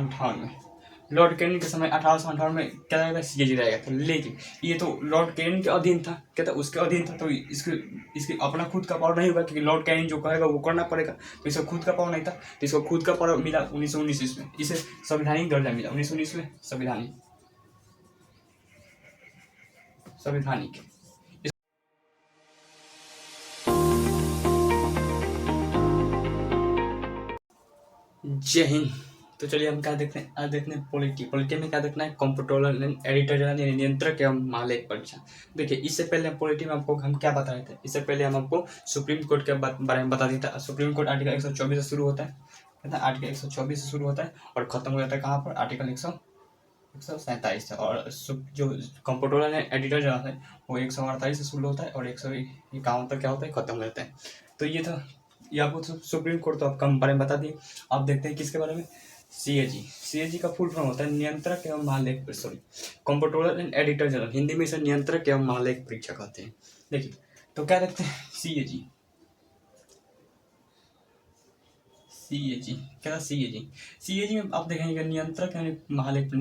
1858 में, Lord Canning के समय 1858 में क्या रहेगा, सीएजी रहेगा था। लेकिन ये तो लॉर्ड कैनिंग के अधीन था, क्या था, उसके अधीन था, तो इसके अपना खुद का पावर नहीं होगा, क्योंकि लॉर्ड कैनिंग जो कहेगा वो करना पड़ेगा। तो इसका खुद का पावर नहीं था, तो इसको खुद का पावर मिला 1919 ईस्वी में, इसे संवैधानिक दर्जा मिला 1919 में, संवैधानिक। जय हिंद। तो चलिए हम क्या देखते हैं, आज देखते हैं पॉलिटी में क्या देखना है, कंप्ट्रोलर एंड एडिटर जनरल, नियंत्रक एवं महालेख परीक्षा। देखिए इससे पहले पॉलिटी में आपको हम क्या बता रहे थे, इससे पहले हम आपको सुप्रीम कोर्ट के बारे में बता दिया था। सुप्रीम कोर्ट आर्टिकल 124 से शुरू होता है, आर्टिकल 124 से शुरू होता है और खत्म हो जाता है कहाँ पर, आर्टिकल 147 है। और जो कंप्ट्रोलर एंड एडिटर जनरल है वो 148 से शुरू होता है और 151 तक क्या होता है, खत्म हो जाता है। तो ये था, ये आपको सुप्रीम कोर्ट तो आपका बारे में बता दिए। अब देखते हैं किसके बारे में, सीएजी का फुल फॉर्म होता है नियंत्रक एवं महालेख, sorry, comptroller and editor general, Hindi में इसे नियंत्रक एवं महालेख परीक्षा कहते हैं। देखिए तो क्या देखते हैं, सीएजी क्या था, सीएजी में आप देखेंगे नियंत्रक यानी महालेख,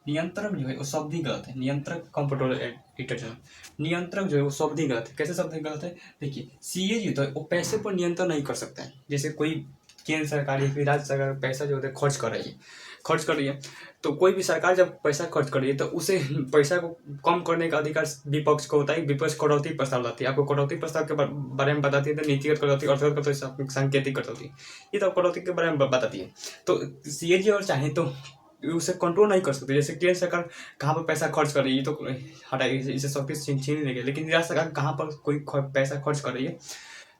नियंत्रक जो है वो शब्द ही गलत है, नियंत्रक कंप्ट्रोलर एडिटर जनरल, नियंत्रक जो है वो शब्द ही गलत है। कैसे शब्द ही गलत है, देखिए सीएजी तो है वो पैसे पर नियंत्रण नहीं कर सकता है। जैसे कोई केंद्र सरकार या फिर राज्य सरकार पैसा जो होता है खर्च कर रही है, तो कोई भी सरकार जब पैसा खर्च कर रही है तो उसे पैसा को कम करने का अधिकार विपक्ष को होता है। विपक्ष कटौती प्रस्ताव लाती है, आपको कटौती प्रस्ताव के बारे में बताती है, तो नीतिगत कटौती, अर्थगत कटौती, सांकेतिक कटौती, ये तो कटौती के बारे में बताती है। तो सीएजी और चाहे तो उसे कंट्रोल नहीं कर सकते। जैसे केंद्र सरकार कहाँ पर पैसा खर्च कर रही है तो हटाइए, इसे सब कुछ छीन लेंगे, लेकिन राज्य सरकार कहाँ पर कोई पैसा खर्च कर रही है,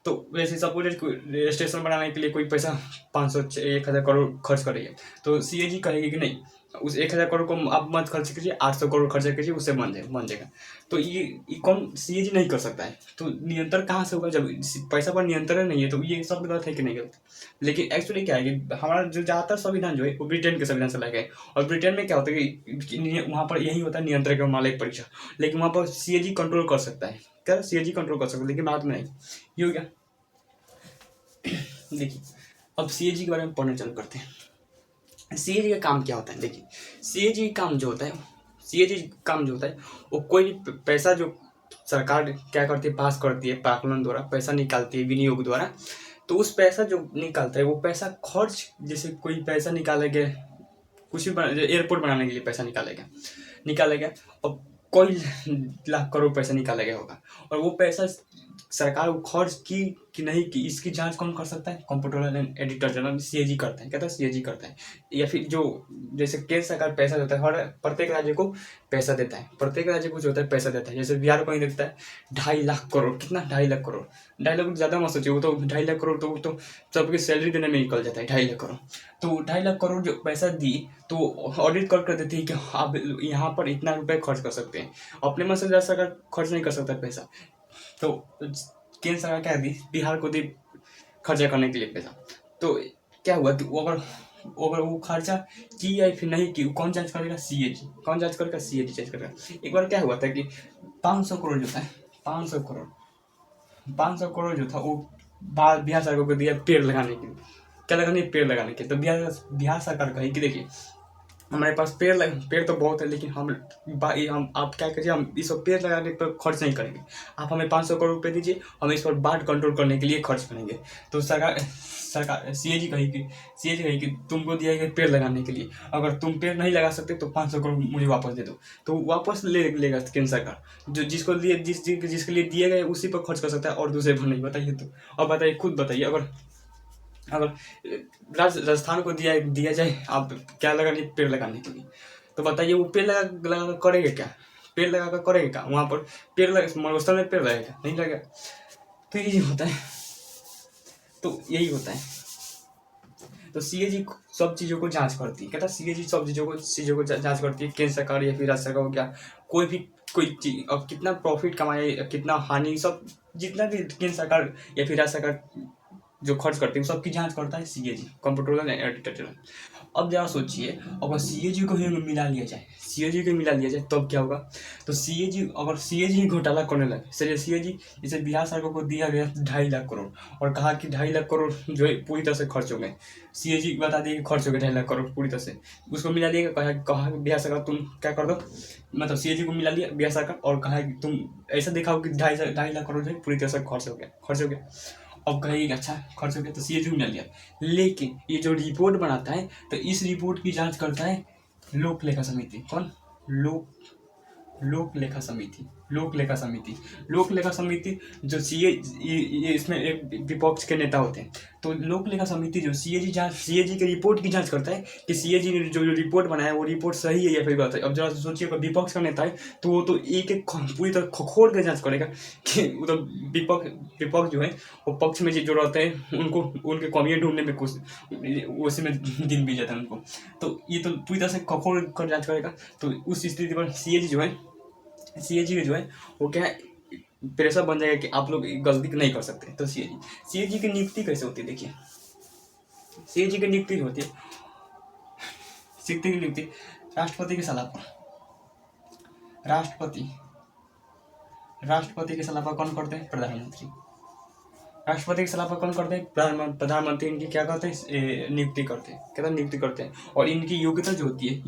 तो वैसे सपोज कोई स्टेशन बनाने के लिए कोई पैसा 500 1000 करोड़ खर्च कर रही है, तो सीएजी कहेगी कि नहीं, उस 1000 करोड़ को आप मत खर्च कीजिए, 800 करोड़ खर्च कीजिए, उससे बन जाएगा। तो ये कौन, सीएजी नहीं कर सकता है। तो नियंत्रण कहाँ से होगा, जब पैसा पर नियंत्रण नहीं है, तो ये सब गलत है कि नहीं गलत। लेकिन एक्चुअली क्या है कि हमारा जो ज़्यादातर संविधान जो है वो ब्रिटेन के संविधान से लाया है, और ब्रिटेन में क्या होता है कि वहाँ पर यही होता है नियंत्रक एवं महालेख परीक्षा, लेकिन वहाँ पर सीएजी कंट्रोल कर सकता है, क्या सीएजी कंट्रोल कर सकता है, लेकिन भारत में नहीं। ये हो गया। देखिए अब सीएजी के बारे में पढ़ना चालू करते हैं। सीएजी का काम क्या होता है, देखिए सीएजी का काम जो होता है वो कोई पैसा जो सरकार क्या करती है, पास करती है, प्राक्कलन द्वारा पैसा निकालती है विनियोग द्वारा, तो उस पैसा जो निकालता है वो पैसा खर्च, जैसे कोई पैसा निकालेगा, कुछ भी एयरपोर्ट बनाने के लिए पैसा निकालेगा और कोई लाख करोड़ पैसा निकालेगा होगा, और वो पैसा सरकार को खर्च की कि नहीं की, इसकी जांच कौन कर सकता है, comptroller and editor general, CAG करता है, कहता है सीएजी करता है। या फिर जो जैसे केंद्र सरकार पैसा देता है, हर प्रत्येक राज्य को पैसा देता है, प्रत्येक राज्य को जो होता है पैसा देता है। जैसे बिहार को ही देता है 2.5 लाख करोड़, कितना 2.5 लाख करोड़, 2.5 लाख ज़्यादा मत सोचिए, वो तो 2.5 लाख करोड़ तो सबकी सैलरी देने में निकल जाता है 2.5 लाख करोड़। तो 2.5 लाख करोड़ जो पैसा दी तो ऑडिट कर देती है कि आप यहाँ पर इतना रुपये खर्च कर सकते हैं, अपने मन से ज़्यादा सरकार खर्च नहीं कर सकता पैसा। तो केंद्र सरकार क्या दी, बिहार को दी खर्चा करने के लिए पैसा। तो क्या हुआ कि अगर वो खर्चा की या फिर नहीं की, कौन जांच करेगा, सीएजी। कौन जांच करेगा, सीएजी जांच करेगा। एक बार क्या हुआ था कि 500 करोड़ जो था, 500 करोड़ जो था वो बिहार सरकार को दिया पेड़ लगाने के लिए। क्या लगाने, पेड़ लगाने के। तो बिहार सरकार कही कि देखिए हमारे पास पेड़ तो बहुत है, लेकिन हम आप क्या करिए, हम इस पेड़ लगाने पर खर्च नहीं करेंगे, आप हमें 500 करोड़ रुपये दीजिए, हम इस पर बाढ़ कंट्रोल करने के लिए खर्च करेंगे। तो सरकार सीएजी कही कि तुमको दिया गया पेड़ लगाने के लिए, अगर तुम पेड़ नहीं लगा सकते तो 500 करोड़ मुझे वापस दे दो। तो वापस लेगा केंद्र सरकार, जो जिसके लिए दिए गए उसी पर खर्च कर सकता है और दूसरे पर नहीं। बताइए तो, और बताइए, खुद बताइए, अगर राजस्थान को दिया जाए आप क्या लगाने, पेड़ लगाने के लिए, तो बताइए वो पेड़ लगा करेगा क्या, पेड़ लगा कर करेगा क्या, वहाँ पर पेड़ मरुस्थल में पेड़ लगेगा, नहीं लगेगा। तो यही होता है, तो सीएजी सब चीज़ों को जांच करती है, कहता है सीएजी सब चीज़ों को जांच करती है। केंद्र सरकार या फिर राज्य सरकार को क्या कोई चीज, अब कितना प्रॉफिट कमाए, कितना हानि, सब जितना भी केंद्र सरकार या फिर राज्य सरकार जो खर्च करती है सबकी जांच करता है CAG, comptroller and editor general. अब जरा सोचिए, अगर सीएजी को ही मिला लिया जाए, सीएजी को मिला लिया जाए तब क्या होगा। तो सीएजी, अगर सीएजी घोटाला करने लगे, चलिए सीएजी जैसे बिहार सरकार को दिया गया 2.5 लाख करोड़ और कहा कि 2.5 लाख करोड़ जो है पूरी तरह से खर्च हो गए, सीएजी बता दिए कि खर्च हो गए 2.5 लाख करोड़ पूरी तरह से, उसको मिला लिया, कहा बिहार सरकार तुम क्या कर दो, मतलब सीएजी को मिला लिया बिहार सरकार और कहा कि तुम ऐसा दिखाओ कि 2.5 लाख करोड़ जो है पूरी तरह से खर्च हो गया। अब कहेगी अच्छा खर्च हो गया तो सीएजी मिला लिया, लेकिन ये जो रिपोर्ट बनाता है तो इस रिपोर्ट की जांच करता है लोक लेखा समिति। कौन? लोक लेखा समिति। लोक लेखा समिति जो ये इसमें एक विपक्ष के नेता होते हैं, तो लोक लेखा समिति जो सीएजी के रिपोर्ट की जांच करता है कि सीएजी ने जो रिपोर्ट बनाया वो रिपोर्ट सही है या फिर गलत है। अब जरा सोचिए अगर विपक्ष का नेता है तो वो तो एक पूरी तरह खोल के जांच करेगा कि मतलब विपक्ष जो है वो पक्ष में जो रहते हैं उनको उनके कमियां ढूंढने में कुछ उसी में दिन बीत जाता है उनको, तो ये तो पूरी तरह से खोल कर जांच करेगा। तो उस स्थिति पर सीएजी जो है वो क्या है, प्रेशर बन जाएगा कि आप लोग गलती नहीं कर सकते। तो सीएजी की नियुक्ति कैसे होती है, देखिए सीएजी की नियुक्ति होती है, सीएजी की नियुक्ति राष्ट्रपति की सलाह पर, राष्ट्रपति की सलाह पर कौन करते हैं? प्रधानमंत्री। राष्ट्रपति की सलाह पर कौन करते हैं? प्रधानमंत्री इनकी क्या करते हैं? नियुक्ति करते हैं। क्या नियुक्ति करते हैं? और इनकी योग्यता जो होती है,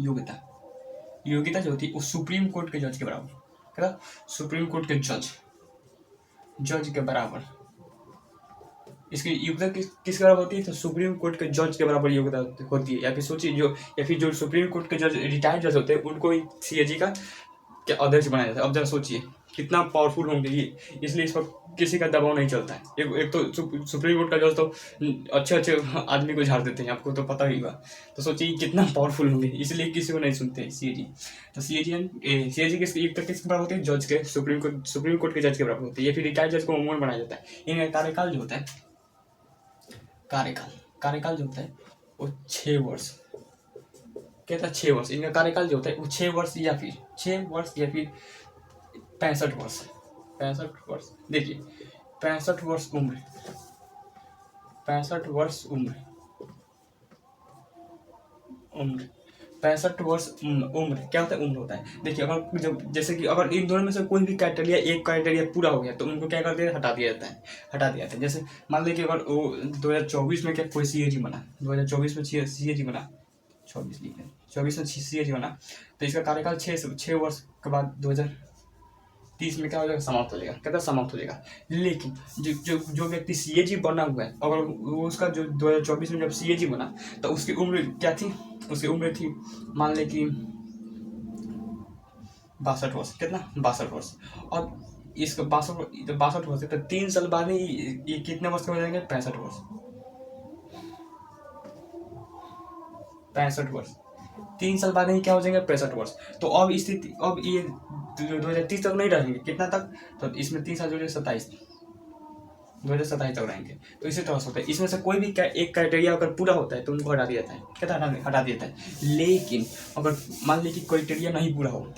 योग्यता जो होती है वो सुप्रीम कोर्ट के जज के बराबर, क्या सुप्रीम कोर्ट के जज के बराबर। इसकी योग्यता किसके बराबर होती है? तो सुप्रीम कोर्ट के जज के बराबर योग्यता होती है। या फिर सोचिए जो सुप्रीम कोर्ट के जज रिटायर्ड जज होते हैं उनको ही सीएजी का क्या अध्यक्ष बनाया जाता है। अब जरा सोचिए कितना पावरफुल होंगे ये, इसलिए इस पर किसी का दबाव नहीं चलता है। एक तो सुप्रीम कोर्ट का जज तो अच्छे आदमी को झाड़ देते हैं, आपको तो पता ही हुआ। तो सोचिए कितना पावरफुल होंगे, इसलिए किसी को नहीं सुनते सीएजी। तो सीएजी किसके बराबर होते हैं? जज के, सुप्रीम कोर्ट के जज के बराबर होते हैं। या फिर रिटायर्ड जज को अमूमन बनाया जाता है। इनका कार्यकाल जो होता है, कार्यकाल जो होता है वो 6 वर्ष, कहता है 6 वर्ष। इनका कार्यकाल जो होता है वो 6 वर्ष या फिर 65 वर्ष। देखिए 65 वर्ष उम्र, 65 वर्ष उम्र, 65 वर्ष उम्र क्या होता है? उम्र होता है। देखिए अगर जैसे कि अगर इन दोनों में से कोई भी एक क्राइटेरिया पूरा हो गया तो उनको क्या करते हैं? हटा दिया जाता है। जैसे मान लीजिए अगर वो 2024 में क्या कोई सीएजी बना, 2024 में सीएजी बना, 24 में सीएजी बना, तो इसका कार्यकाल 6 वर्ष के बाद 2030 में क्या हो जाएगा? समाप्त हो जाएगा। कहता है समाप्त हो जाएगा। लेकिन जो व्यक्ति सीएजी बना हुआ है, अगर उसका जो 2024 में जब सीएजी बना तो उसकी उम्र क्या थी? उसकी उम्र थी मान लें कि 62 वर्ष। कितना? 62 वर्ष। और इसका 62 वर्ष तो 3 साल बाद ही ये कितने वर्ष के हो जाएंगे? 65 वर्ष। 3 साल बाद ही क्या हो जाएंगे? 65 वर्ष। तो अब स्थिति, अब ये 2030 तक नहीं रहेंगे, कितना तक? तो इसमें 3 साल जो 2027 तक रहेंगे। तो इसी तरह से होता है। इसमें से कोई भी एक क्राइटेरिया अगर पूरा होता है तो उनको हटा दिया जाता है। क्या हटा दिया जाता है। लेकिन अगर मान लीजिए कि क्राइटेरिया नहीं पूरा हो,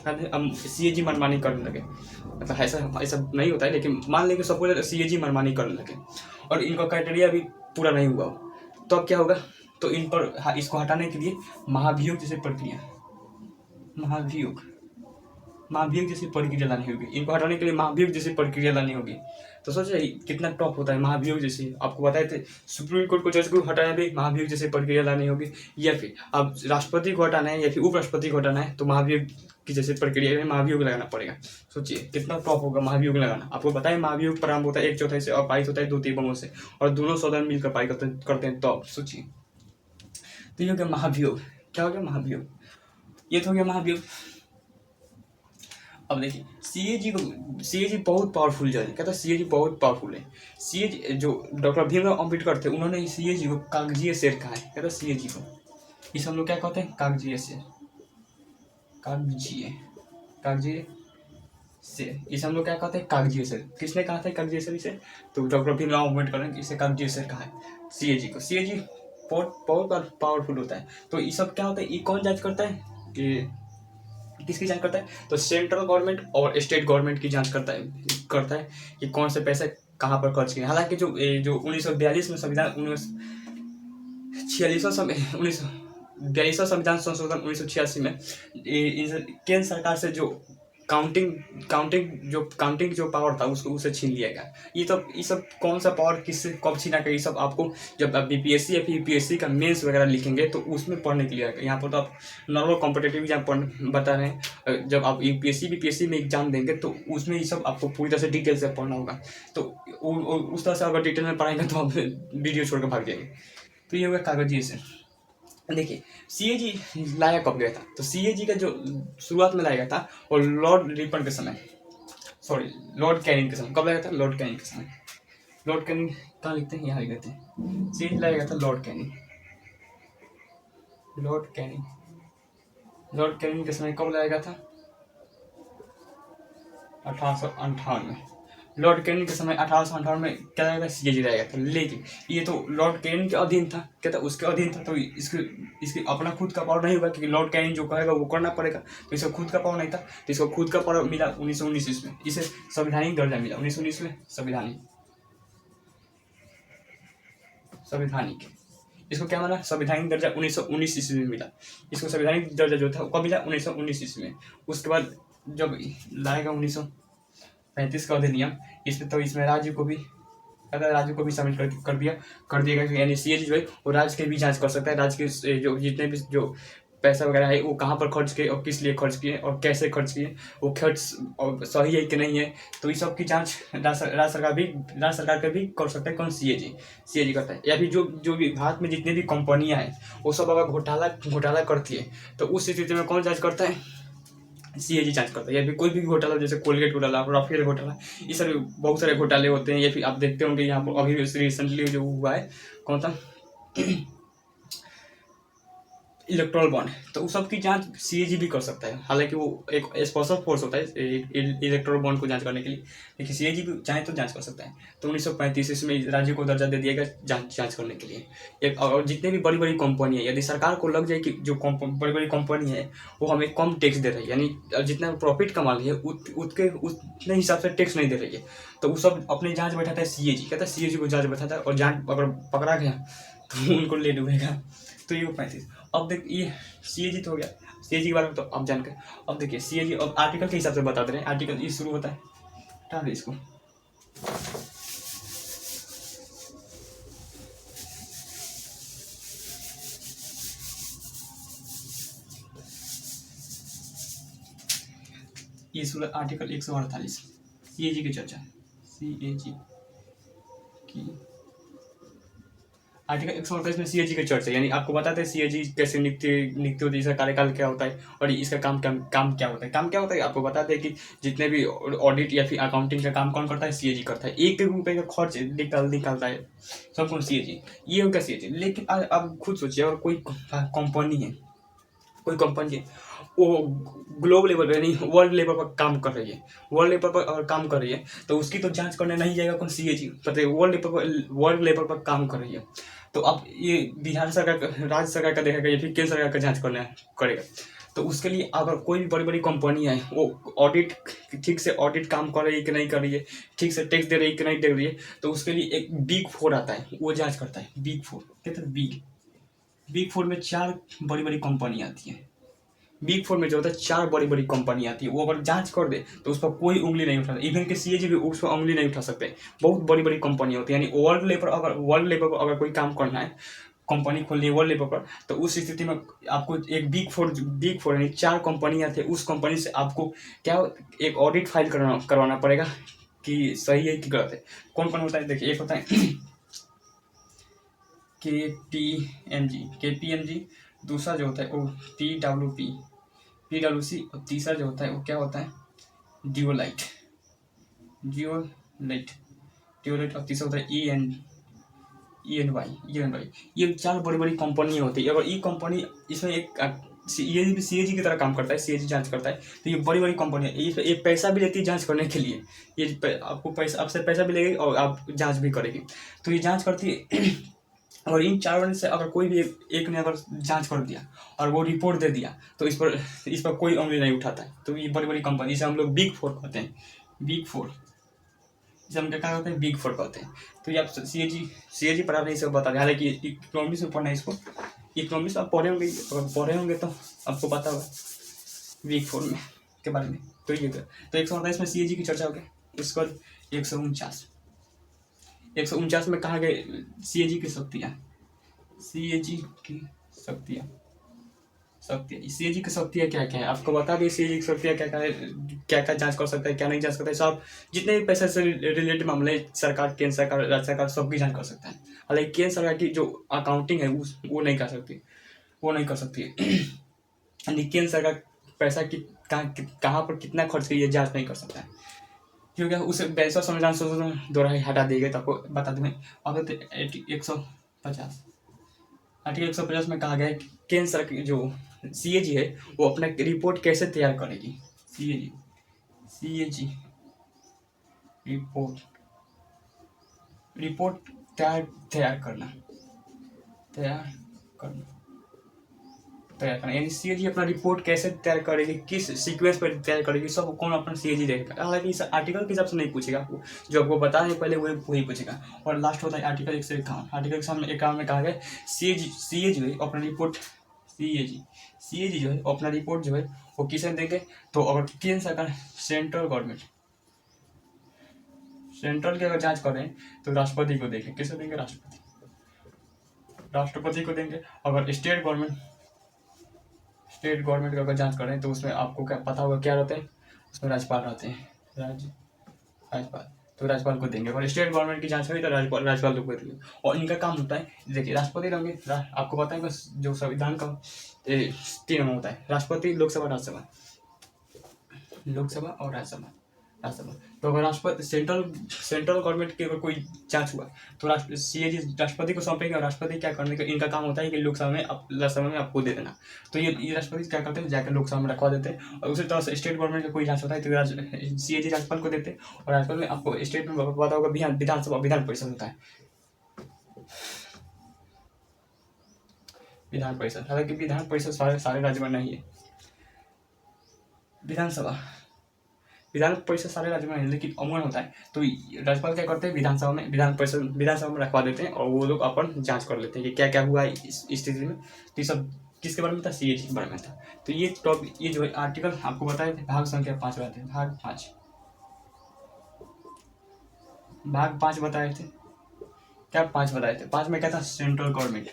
सीएजी मनमानी करने लगे, मतलब ऐसा नहीं होता है, लेकिन मान लीजिए सपोज सीएजी मनमानी करने लगे और इनका क्राइटेरिया भी पूरा नहीं हुआ हो, तो अब क्या होगा? तो इन पर इसको हटाने के लिए महाभियोग जैसी प्रक्रिया लानी होगी। इनको हटाने के लिए महाभियोग जैसी प्रक्रिया लानी होगी। तो सोचिए कितना टॉप होता है महाभियोग जैसी। आपको बताए थे सुप्रीम कोर्ट को जज को हटाना भी महाभियोग जैसी प्रक्रिया लानी होगी, या फिर अब राष्ट्रपति को हटाना है या फिर उपराष्ट्रपति को हटाना है तो महाभियोग की जैसे प्रक्रिया में महाभियोग लगाना पड़ेगा। सोचिए कितना टॉप होगा महाभियोग लगाना। आपको बताए महाभियोग प्रारंभ होता है 1/4 से और पारित होता है 2 तिहाई से, और दोनों सदन मिलकर पारित करते हैं। तो सोचिए, तो ये हो गया महाभियोग। क्या हो गया? महाभियोग। ये तो हो गया महाभियोग। अब देखिए सीएजी बहुत पावरफुल जज है। कहता है सीएजी बहुत पावरफुल है। सीएजी जो डॉक्टर भीमराव अम्बेडकर थे उन्होंने सीएजी को कागजीय शेर कहा है। कहता है सीएजी को इस हम लोग क्या कहते हैं? कागजीय शेर। इसे हम लोग क्या कहते हैं? कागजीय शेर। किसने कहा था कागजीय शेर इसे? तो डॉक्टर भीमराव अम्बेडकर ने इसे कागजीय शेर कहा है सीएजी को। सीएजी बहुत पावरफुल होता है। तो ये सब क्या होता है? ये कौन जांच करता है? कि किसकी जांच करता है? तो सेंट्रल गवर्नमेंट और स्टेट गवर्नमेंट की जांच करता है कि कौन से पैसे कहाँ पर खर्च किए। हालांकि जो 1942 में संविधान 1946 42वां संविधान संशोधन 1986 में केंद्र सरकार से जो काउंटिंग जो पावर था उसको उसे छीन लिया गया। ये सब कौन सा पावर किससे कब छीना गया, ये सब आपको जब आप बीपीएससी या फिर यूपीएससी का मेंस वगैरह लिखेंगे तो उसमें पढ़ने के लिए आएगा। यहाँ पर तो आप नॉर्मल कॉम्पिटेटिव एग्जाम बता रहे हैं, जब आप यूपीएससी बीपीएससी में एग्जाम देंगे तो उसमें ये सब आपको पूरी तरह से डिटेल से पढ़ना होगा। तो उस तरह से अगर डिटेल में पढ़ाएंगे तो आप वीडियो छोड़ कर भाग जाएंगे। तो ये होगा कागजी से। देखिए सीएजी लाया कब गया था, तो सीएजी का जो शुरुआत में लाया गया था वो लॉर्ड रिपन के समय, लॉर्ड कैनिंग के समय। कब लाया था? लॉर्ड कैनिंग के समय। लॉर्ड कैनिंग कहाँ लिखते हैं? यहाँ लिख देते हैं। सीएजी लाया गया था लॉर्ड कैनिंग के समय। कब लाया गया था? 1858 में। लॉर्ड कैनिंग के समय 1858 में क्या लाया गया? सीएजी लाया गया था। लेकिन ये तो लॉर्ड कैनिंग के अधीन था, क्या था? उसके अधीन था, तो इसके अपना खुद का पावर नहीं होगा, क्योंकि लॉर्ड कैनिंग जो कहेगा वो करना पड़ेगा। तो इसका खुद का पावर नहीं था, तो इसको खुद का पावर मिला 1919 में। इसे संवैधानिक दर्जा मिला 1919 में। संवैधानिक इसको क्या माना? संवैधानिक दर्जा 1919 ईस्वी में मिला। इसको संवैधानिक दर्जा जो था कब मिला? 1919 ईस्वी में। उसके बाद जब लाएगा 1935 का अधिनियम, इसमें राज्य को भी शामिल कर दिया गया। यानी सीएजी जो है वो राज्य के भी जांच कर सकता है। राज्य के जो जितने भी जो पैसा वगैरह है वो कहाँ पर खर्च किए और किस लिए खर्च किए और कैसे खर्च किए, वो खर्च सही है कि नहीं है, तो इस सब की जांच राज्य सरकार का भी कर सकता है। कौन? सीएजी करता है। या फिर जो भी भारत में जितने भी कंपनियां हैं वो सब अगर घोटाला करती है तो उस स्थिति में कौन जांच करता है? सीएजी जांच करता है। या फिर कोई भी घोटाला, जैसे कोलगेट घोटाला, राफेल घोटाला, ये सारे बहुत सारे घोटाले होते हैं। या फिर आप देखते होंगे यहाँ पर अभी रिसेंटली जो हुआ है, कौन था? इलेक्ट्रल बॉन्ड, तो उस सब की जांच सीएजी भी कर सकता है। हालांकि वो एक स्पेशल फोर्स होता है इलेक्ट्रल बॉन्ड को जांच करने के लिए, लेकिन सीएजी भी चाहे तो जांच कर सकता है। तो 1935 में राज्य को दर्जा दे दिया गया जांच करने के लिए। और जितने भी बड़ी बड़ी कंपनी है, यदि सरकार को लग जाए कि जो बड़ी बड़ी कंपनी है वो हमें कम टैक्स दे रही है, यानी जितना प्रॉफिट कमा रही है उतने हिसाब से टैक्स नहीं दे रही है, तो वो सब अपनी जाँच बैठाता है सीएजी। कहता है सीएजी को जाँच बैठाता है, और जाँच अगर पकड़ा गया तो उनको ले डूबेगा। तो ये 35। अब देख, ये सीएजी तो हो गया। सीएजी के बारे में तो आप जान गए। अब देखिए सीएजी अब आर्टिकल के हिसाब से बता दे रहे हैं। आर्टिकल ये शुरू होता है, हटा दे इसको। ये शुरू आर्टिकल 148 सीएजी की चर्चा। सीएजी की आर्टिकल 148 में सीएजी की चर्चा, यानी आपको बताते हैं सीएजी कैसे नियुक्ति होती है, इसका कार्यकाल क्या होता है और इसका काम क्या होता है। काम क्या होता है आपको बताते हैं कि जितने भी ऑडिट या फिर अकाउंटिंग का काम कौन करता है? सीएजी करता है। 1 रुपये का खर्च निकालता है सब कौन? सीएजी। ये होगा सीएजी। लेकिन अब खुद सोचिए, अगर कोई कंपनी है वो ग्लोबल लेवल पर यानी वर्ल्ड लेवल पर काम कर रही है, अगर काम कर रही है तो उसकी तो जांच करने नहीं जाएगा कौन? सीएजी। पता है वर्ल्ड लेवल पर काम कर रही है, तो अब ये बिहार सरकार का, राज्य सरकार का देखेगा या फिर केंद्र सरकार का जांच करेगा। तो उसके लिए अगर कोई भी बड़ी बड़ी कंपनियां हैं वो ऑडिट ठीक से ऑडिट काम कर रही है कि नहीं कर रही है, ठीक से टैक्स दे रही है कि नहीं दे रही है, तो उसके लिए एक बिग 4 आता है, वो जांच करता है। बिग 4 कहते हैं। बिग 4 में 4 बड़ी बड़ी कंपनियां आती हैं। बिग 4 में जो होता है 4 बड़ी बड़ी कंपनी आती है, वो अगर जांच कर दे तो उस पर कोई उंगली नहीं उठा, इवन के सीएजी भी उस पर उंगली नहीं उठा सकते। बहुत बड़ी बड़ी कंपनी होती है, यानी वर्ल्ड लेवल पर अगर कोई काम करना है, कंपनी खोलनी है वर्ल्ड लेवल पर, तो उस स्थिति में आपको एक बिग 4 यानी 4 कंपनी आती है, उस कंपनी से आपको क्या एक ऑडिट फाइल करवाना पड़ेगा कि सही है कि गलत है। कौन होता है? देखिए, एक होता है केपीएमजी, दूसरा जो होता है वो पीडब्ल्यूसी, और तीसरा जो होता है वो क्या होता है? जियोलाइट, और तीसरा होता है ENY। ये 4 बड़ी बड़ी कंपनी होती है। अगर ये कंपनी इसमें ये भी सीएजी की तरह काम करता है, सीएजी जांच करता है, तो ये बड़ी बड़ी कंपनी है। ये पैसा भी लेती है जांच करने के लिए, ये आपसे पैसा भी लेगी और आप जांच भी करेगी, तो ये जांच करती है। और इन 4 में से अगर कोई भी एक ने अगर जांच कर दिया और वो रिपोर्ट दे दिया तो इस पर कोई उंगली नहीं उठाता है। तो ये बड़ी बड़ी कंपनी, इसे हम लोग बिग 4 कहते हैं। बिग 4 इसे हम क्या कहते हैं? बिग 4 कहते हैं। तो ये आप सीएजी पढ़ा नहीं, सब बता दें। हालांकि इकोनॉमिक्स में पढ़ना है इसको, इकोनॉमिक्स आप पढ़े होंगे, अगर पढ़े होंगे तो आपको पता होगा वीक 4 में के बारे में। तो ये तो 148 में CAG की चर्चा हो गई। उसके बाद 149 में कहा गया CAG की शक्तियाँ, CAG की शक्तियाँ CAG की शक्तियाँ क्या क्या है आपको बता दें। CAG की शक्तियाँ क्या क्या है, क्या क्या जांच कर सकता है, क्या नहीं जांच सकता है, सब जितने भी पैसे से रिलेटेड मामले सरकार, केंद्र सरकार, राज्य सरकार सबकी जांच कर सकता है। हालांकि केंद्र सरकार की जो अकाउंटिंग है वो नहीं कर सकती, यानी केंद्र सरकार पैसा की कहाँ पर कितना खर्च की ये जांच नहीं कर सकता है, क्योंकि उसे 42 संविधान संशोधन द्वारा हटा दिए गए। तो आपको बता दें अब 150 आर्टिकल 150 में कहा गया है कि केंद्र सरकार जो CAG है वो अपना रिपोर्ट कैसे तैयार करेगी। CAG रिपोर्ट तैयार करना यानी CAG अपना रिपोर्ट कैसे तैयार करेगी, किस सीक्वेंस पर तैयार करेगी, सब कौन अपना CAG देखेगा। हालांकि इस आर्टिकल के हिसाब से नहीं पूछेगा आपको, जो आपको बता है पहले वही पूछेगा। और लास्ट होता है आर्टिकल 151। आर्टिकल 151 में कहा गया CAG जो है अपना रिपोर्ट CAG जो है अपना रिपोर्ट जो है वो किसे देंगे। तो अगर केंद्र सरकार सेंट्रल की अगर जांच करें तो राष्ट्रपति को देंगे। किसे देंगे? राष्ट्रपति को देंगे। अगर स्टेट गवर्नमेंट का अगर जांच करें तो उसमें आपको क्या पता होगा क्या रहता है, उसमें राज्यपाल रहते हैं, राज्यपाल, तो राज्यपाल को देंगे। अगर स्टेट गवर्नमेंट की जांच हुई तो राज्यपाल को देंगे। और इनका काम होता है, देखिए राष्ट्रपति रहेंगे, आपको पता है जो संविधान का 3 होता है, राष्ट्रपति, लोकसभा और राज्यसभा। तो अगर राष्ट्रपति सेंट्रल गवर्नमेंट की अगर कोई जांच हुआ तो CAG राष्ट्रपति को सौंपेगा। और राष्ट्रपति क्या करने का इनका काम होता है कि राज्यसभा में आपको दे देना। तो ये राष्ट्रपति क्या करते हैं, जाकर लोकसभा में रखवा देते हैं। और उसी तरह से स्टेट गवर्नमेंट का कोई जांच होता है तो CAG राज्यपाल को देते हैं। और राज्यपाल में आपको स्टेट में पता होगा विधानसभा, विधान परिषद होता है, विधान परिषद। हालांकि विधान परिषद सारे राज्य में नहीं है, विधान परिषद सारे राज्य में नहीं, लेकिन अमूमन होता है। तो राज्यपाल क्या करते हैं, विधानसभा में रखवा देते हैं और वो लोग अपन जांच कर लेते हैं कि क्या क्या हुआ इस स्थिति में। तो ये सब किसके बारे में था? CAG के बारे में था। तो ये टॉपिक, ये जो है आर्टिकल आपको बताए थे, भाग संख्या 5 बताए थे, भाग 5 बताए थे। क्या 5 बताए थे? 5 में क्या था? सेंट्रल गवर्नमेंट,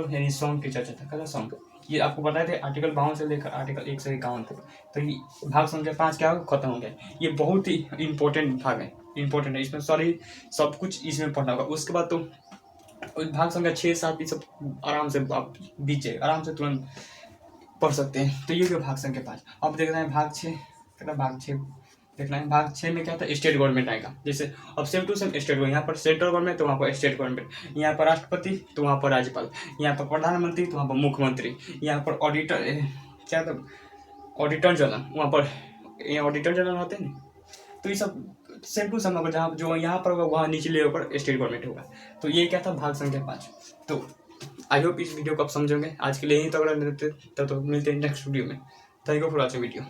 यानी सॉन्ग की चर्चा था, क्या था? सॉन्ग। ये आपको बताए थे आर्टिकल 52 से लेकर आर्टिकल 151 तक। तो ये भाग संख्या 5 क्या हो, खत्म हो गया। ये बहुत ही इंपॉर्टेंट भाग है, इसमें सॉरी सब कुछ इसमें पढ़ना होगा। उसके बाद तो भाग संख्या 6, 7 ये सब आराम से आप आराम से तुरंत पढ़ सकते हैं। तो ये भाग संख्या 5। अब देखना है भाग 6, देखना है भाग 6 में क्या था, स्टेट गवर्नमेंट आएगा। जैसे अब same to same state government, यहाँ पर सेंट्रल गवर्नमेंट तो वहाँ पर स्टेट गवर्नमेंट, यहाँ पर राष्ट्रपति तो वहाँ पर राज्यपाल, यहाँ पर प्रधानमंत्री तो वहाँ पर मुख्यमंत्री, यहाँ पर ऑडिटर जनरल, वहाँ पर ऑडिटर जनरल होते हैं। तो ये सब सेम टू सेम होगा, जहाँ जो यहाँ पर होगा वहाँ निचले लेवल पर स्टेट गवर्नमेंट होगा। तो ये क्या था, भाग संख्या 5। तो आई होप इस वीडियो को आप समझोगे। आज के लिए यही तक, तो मिलते हैं नेक्स्ट वीडियो में। Thank you for watching video.